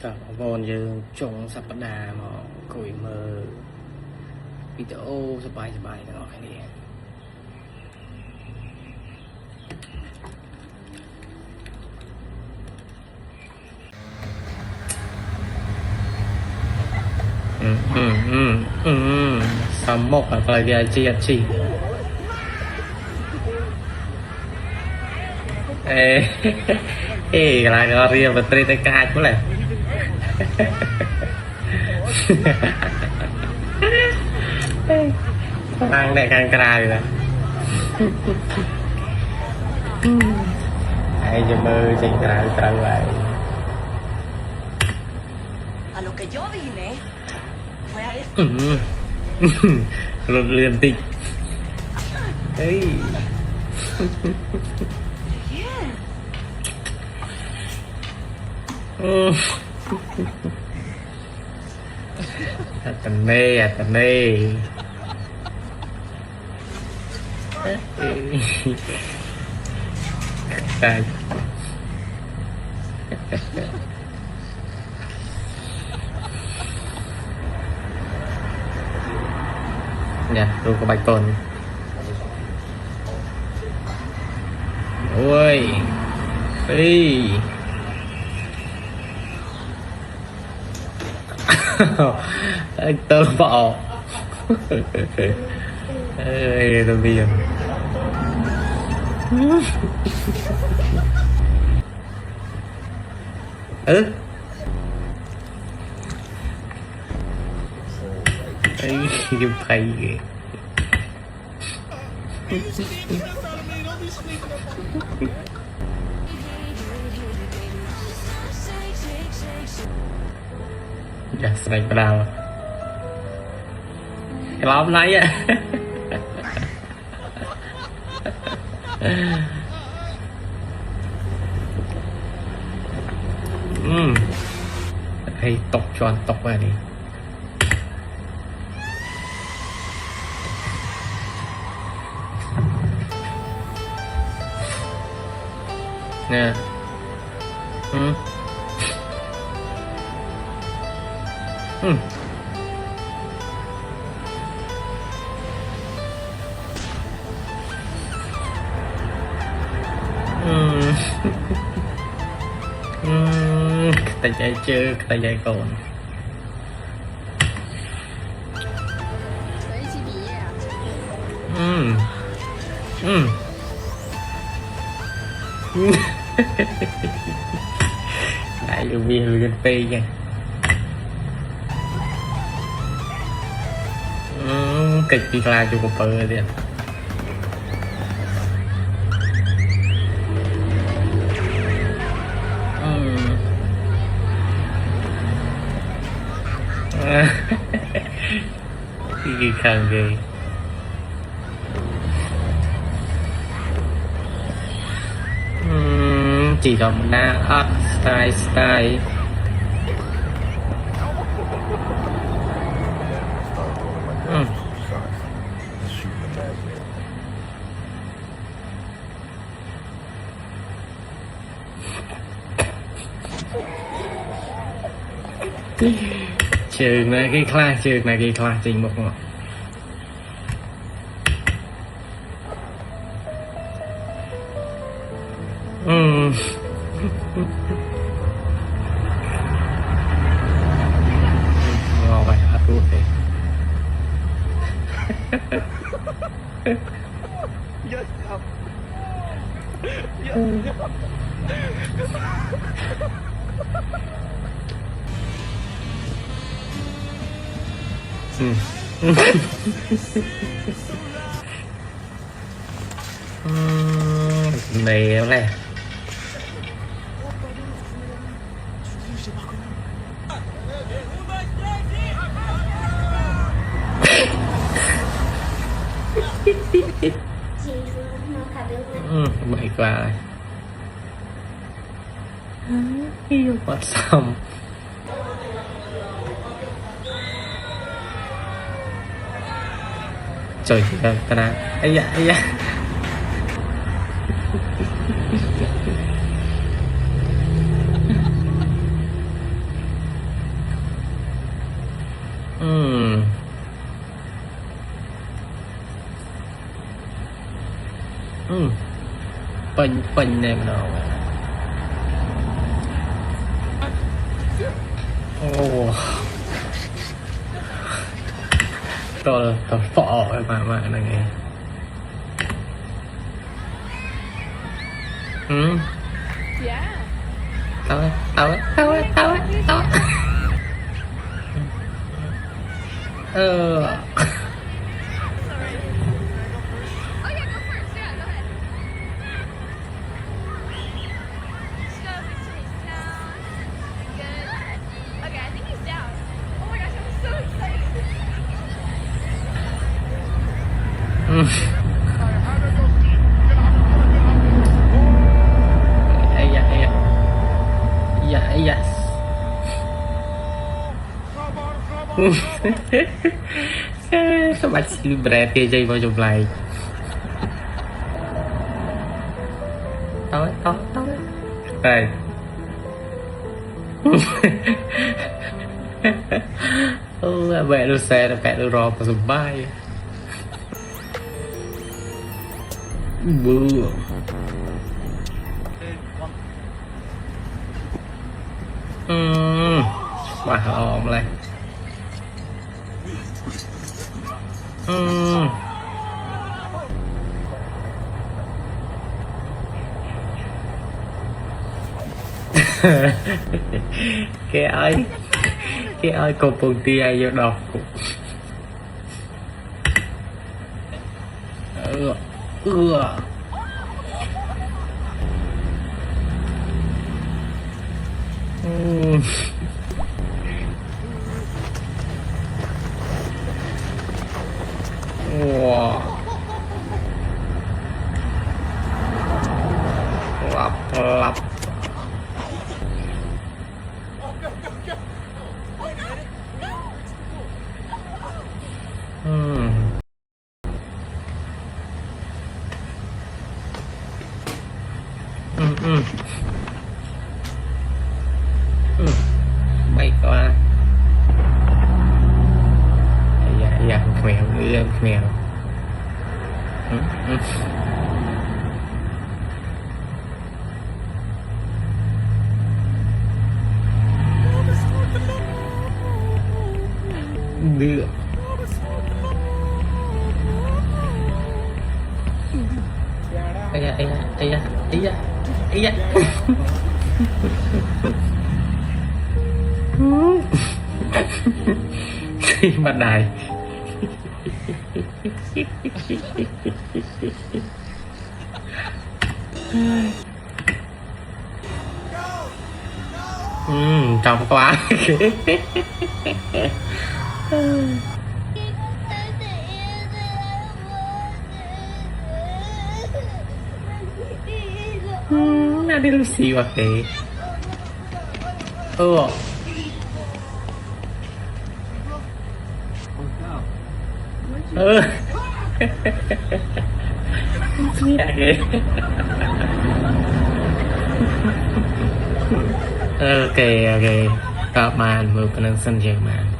Cả bọn giờ trông sắp bắt đà mà cùi mờ video sắp bài đó cái này sắm mốc ở vài cái chi ê ê lại nó riêng vật trên tay cài cũng là càng này càng cài rồi ai cho mơ trên cài trâu vậy A lo que yo vine fue a esto. lột liền tịch ấy tần nê đây nè tôi có bạch cồn ôi đi anh tơ bọ ê tôi biết ấy cái thầy kìa dạ sạch vào đào cái lóm này á hay tộc tròn tộc vào đi nè ta chạy chưa ta chạy còn lại dùng bia hư trên phi nha kịch đi la cho cục bự đi cái khăn ghê chỉ có một na art style trường này cái class trình một ngọn ngon vậy hạt ruột đi này này bậy quá rồi bắt xong trời ơi ta đã ấy da Panh này mà đâu ồ tao phọ mà này nghe Yeah. tao Oh yeah, go first. Yeah, go ahead. Stuff is face down. Good. Okay, I think he's down. Oh my gosh, I'm so excited. yes các bạn xin bread kia dây vào trong này to đây mẹ đưa xe là mẹ đưa rò và dùng bay bữa bà hòm lên cái ơi cô phương ti ai vô đọc wow lặp baiklah ya khmèo đưa ấy da mặt đài trong quá Nanti Lucy waktu ok các bạn vừa phần sân chơi mà